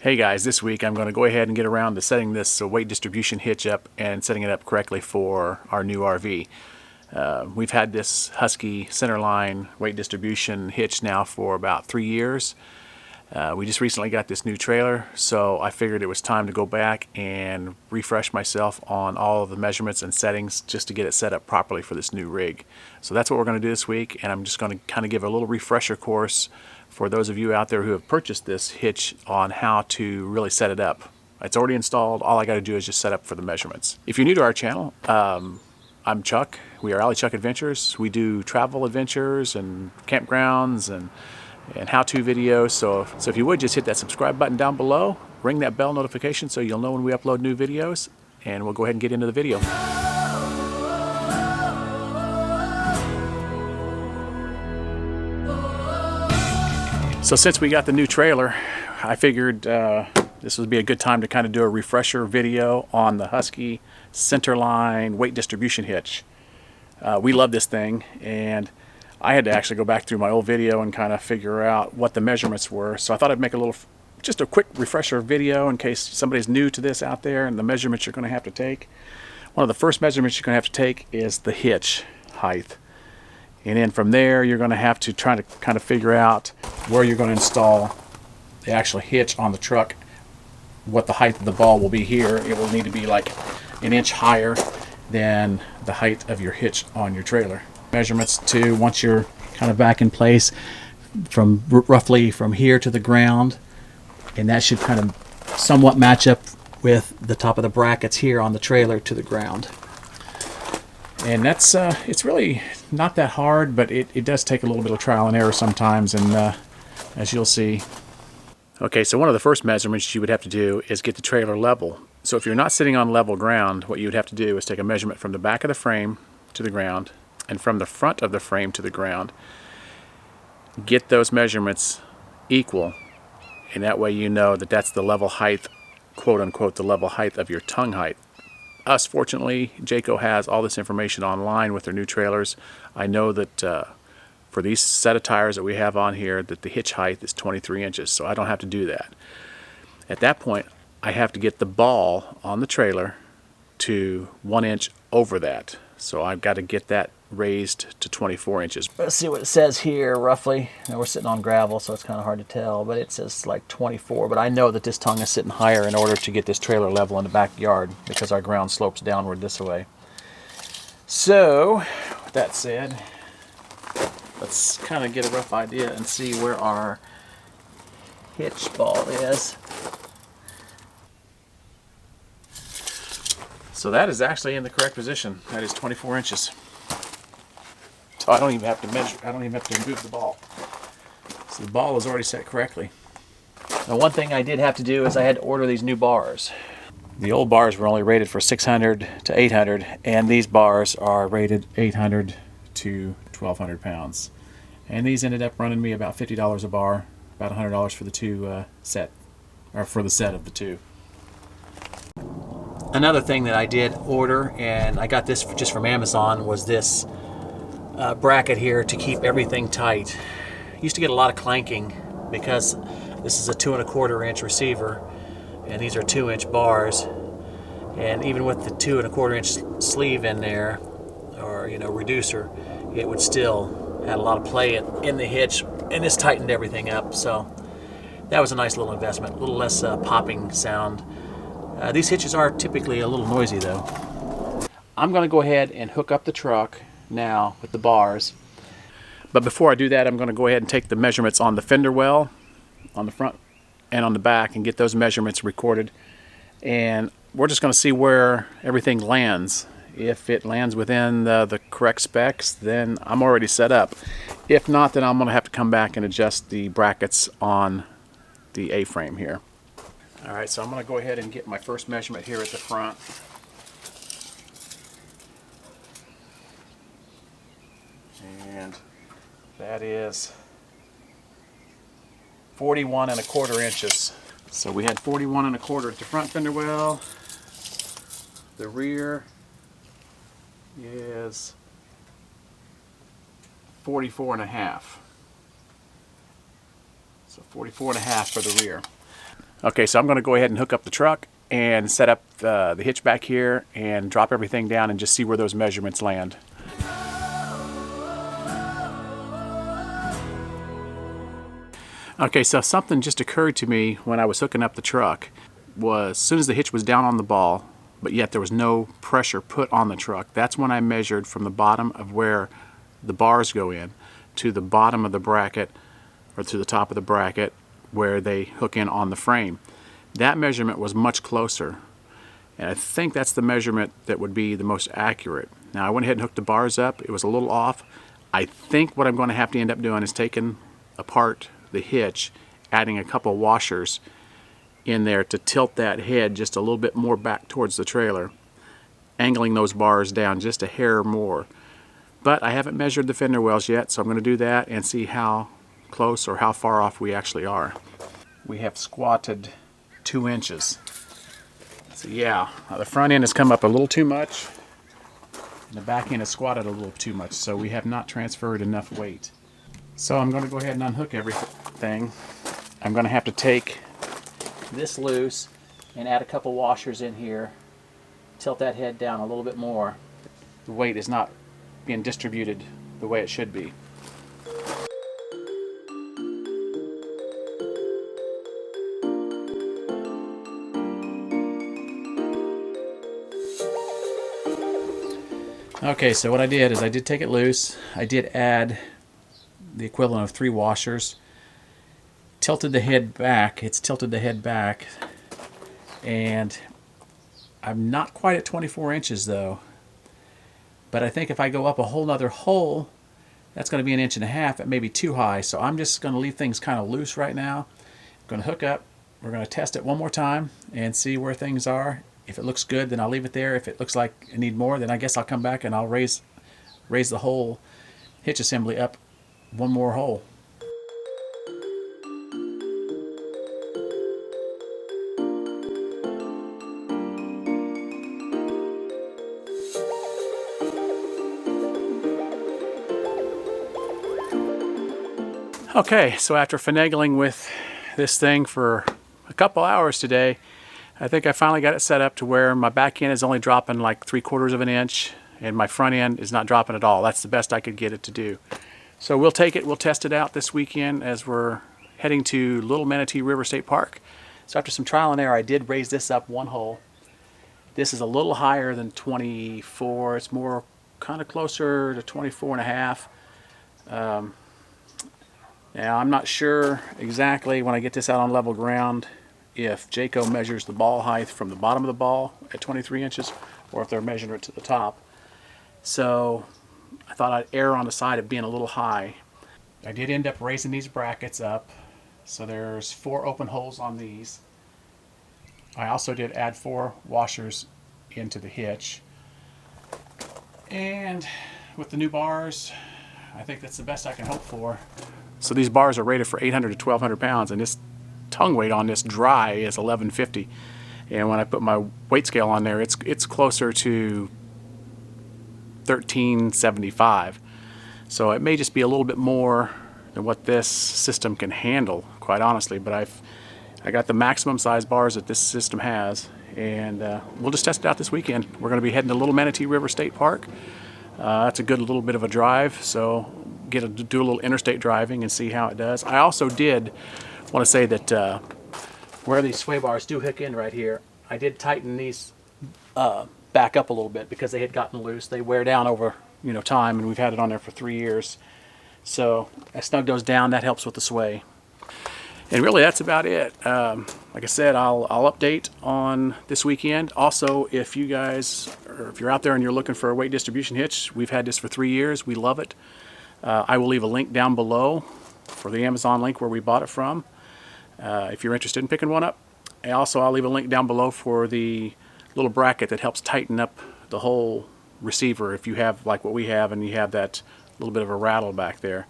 Hey guys, this week I'm going to go ahead and get around to setting this weight distribution hitch up and setting it up correctly for our new RV. We've had this Husky Centerline weight distribution hitch now for about 3 years. We just recently got this new trailer, so I figured it was time to go back and refresh myself on all of the measurements and settings just to get it set up properly for this new rig. So that's what we're going to do this week, and I'm just going to kind of give a little refresher course for those of you out there who have purchased this hitch on how to really set it up. It's already installed. All I got to do is just set up for the measurements. If you're new to our channel, I'm Chuck. We are Alley Chuck Adventures. We do travel adventures and campgrounds and how-to videos. So if you would, just hit that subscribe button down below, ring that bell notification so you'll know when we upload new videos, and we'll go ahead and get into the video. So since we got the new trailer, I figured this would be a good time to kind of do a refresher video on the Husky Centerline weight distribution hitch. We love this thing, and I had to actually go back through my old video and kind of figure out what the measurements were. So I thought I'd make just a quick refresher video in case somebody's new to this out there and the measurements you're going to have to take. One of the first measurements you're going to have to take is the hitch height. And then from there, you're going to have to try to kind of figure out where you're going to install the actual hitch on the truck, what the height of the ball will be here. It will need to be like an inch higher than the height of your hitch on your trailer. Measurements too, once you're kind of back in place, from roughly from here to the ground, and that should kind of somewhat match up with the top of the brackets here on the trailer to the ground. And that's it's really not that hard, but it does take a little bit of trial and error sometimes, and as you'll see. Okay, so one of the first measurements you would have to do is get the trailer level. So if you're not sitting on level ground, what you would have to do is take a measurement from the back of the frame to the ground and from the front of the frame to the ground. Get those measurements equal, and that way you know that that's the level height, quote unquote, the level height of your tongue height. Us, fortunately, Jayco has all this information online with their new trailers. I know that for these set of tires that we have on here, that the hitch height is 23 inches, so I don't have to do that. At that point, I have to get the ball on the trailer to 1 inch over that. So I've got to get that raised to 24 inches. Let's see what it says here roughly. Now we're sitting on gravel, so it's kind of hard to tell, but it says like 24. But I know that this tongue is sitting higher in order to get this trailer level in the backyard because our ground slopes downward this way. So with that said, let's kind of get a rough idea and see where our hitch ball is. So that is actually in the correct position. That is 24 inches. So I don't even have to measure, I don't even have to move the ball. So the ball is already set correctly. Now one thing I did have to do is I had to order these new bars. The old bars were only rated for 600 to 800, and these bars are rated 800 to 1200 pounds. And these ended up running me about $50 a bar, about $100 for the two set, or for the set of the two. Another thing that I did order, and I got this just from Amazon, was this bracket here to keep everything tight. Used to get a lot of clanking because this is a 2 1/4 inch receiver, and these are 2-inch bars. And even with the 2 1/4 inch sleeve in there, or reducer, it would still had a lot of play in the hitch, and this tightened everything up. So that was a nice little investment, a little less popping sound. These hitches are typically a little noisy though. I'm going to go ahead and hook up the truck now with the bars. But before I do that, I'm going to go ahead and take the measurements on the fender well, on the front and on the back, and get those measurements recorded. And we're just going to see where everything lands. If it lands within the correct specs, then I'm already set up. If not, then I'm going to have to come back and adjust the brackets on the A-frame here. Alright, so I'm going to go ahead and get my first measurement here at the front. And that is 41 1/4 inches. So we had 41 1/4 at the front fender well. The rear is 44 1/2. So 44 1/2 for the rear. Okay, so I'm going to go ahead and hook up the truck and set up the hitch back here and drop everything down and just see where those measurements land. Okay, so something just occurred to me when I was hooking up the truck was as soon as the hitch was down on the ball, but yet there was no pressure put on the truck, that's when I measured from the bottom of where the bars go in to the bottom of the bracket, or to the top of the bracket where they hook in on the frame. That measurement was much closer, and I think that's the measurement that would be the most accurate. Now I went ahead and hooked the bars up. It was a little off. I think what I'm going to have to end up doing is taking apart the hitch, adding a couple washers in there to tilt that head just a little bit more back towards the trailer, angling those bars down just a hair more. But I haven't measured the fender wells yet, so I'm going to do that and see how close or how far off we actually are. We have squatted 2 inches. So yeah, the front end has come up a little too much and the back end has squatted a little too much, so we have not transferred enough weight. So I'm going to go ahead and unhook everything. I'm going to have to take this loose and add a couple washers in here, tilt that head down a little bit more. The weight is not being distributed the way it should be. Okay, so what I did is I did take it loose. I did add the equivalent of 3 washers. Tilted the head back. It's tilted the head back. And I'm not quite at 24 inches though. But I think if I go up a whole nother hole, that's going to be 1.5 inches. That may be too high. So I'm just going to leave things kind of loose right now. I'm going to hook up. We're going to test it one more time and see where things are. If it looks good, then I'll leave it there. If it looks like I need more, then I guess I'll come back and I'll raise the whole hitch assembly up one more hole. Okay, so after finagling with this thing for a couple hours today, I think I finally got it set up to where my back end is only dropping like 3/4 of an inch and my front end is not dropping at all. That's the best I could get it to do. So we'll take it, we'll test it out this weekend as we're heading to Little Manatee River State Park. So after some trial and error, I did raise this up one hole. This is a little higher than 24. It's more kind of closer to 24.5. Now I'm not sure exactly when I get this out on level ground if Jayco measures the ball height from the bottom of the ball at 23 inches or if they're measuring it to the top. So I thought I'd err on the side of being a little high. I did end up raising these brackets up, so there's 4 open holes on these. I also did add 4 washers into the hitch, and with the new bars I think that's the best I can hope for. So these bars are rated for 800 to 1200 pounds, and this tongue weight on this dry is 1150, and when I put my weight scale on there, it's closer to 1375. So it may just be a little bit more than what this system can handle, quite honestly, but I got the maximum size bars that this system has, and we'll just test it out this weekend. We're going to be heading to Little Manatee River State Park. That's a good little bit of a drive, so do a little interstate driving and see how it does. I also did want to say that where these sway bars do hook in right here, I did tighten these back up a little bit because they had gotten loose. They wear down over time, and we've had it on there for 3 years. So I snug those down. That helps with the sway. And really, that's about it. Like I said, I'll update on this weekend. Also, if you guys, or if you're out there and you're looking for a weight distribution hitch, we've had this for 3 years. We love it. I will leave a link down below for the Amazon link where we bought it from, if you're interested in picking one up. And also, I'll leave a link down below for the little bracket that helps tighten up the whole receiver if you have like what we have and you have that little bit of a rattle back there.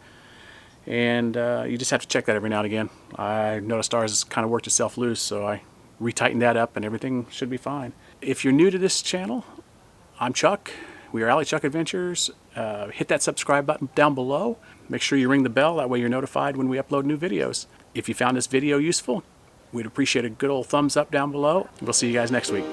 And you just have to check that every now and again. I noticed ours has kind of worked itself loose, so I retightened that up and everything should be fine. If you're new to this channel, I'm Chuck. We are Alley Chuck Adventures. Hit that subscribe button down below. Make sure you ring the bell, that way you're notified when we upload new videos. If you found this video useful, We'd appreciate a good old thumbs up down below. We'll see you guys next week.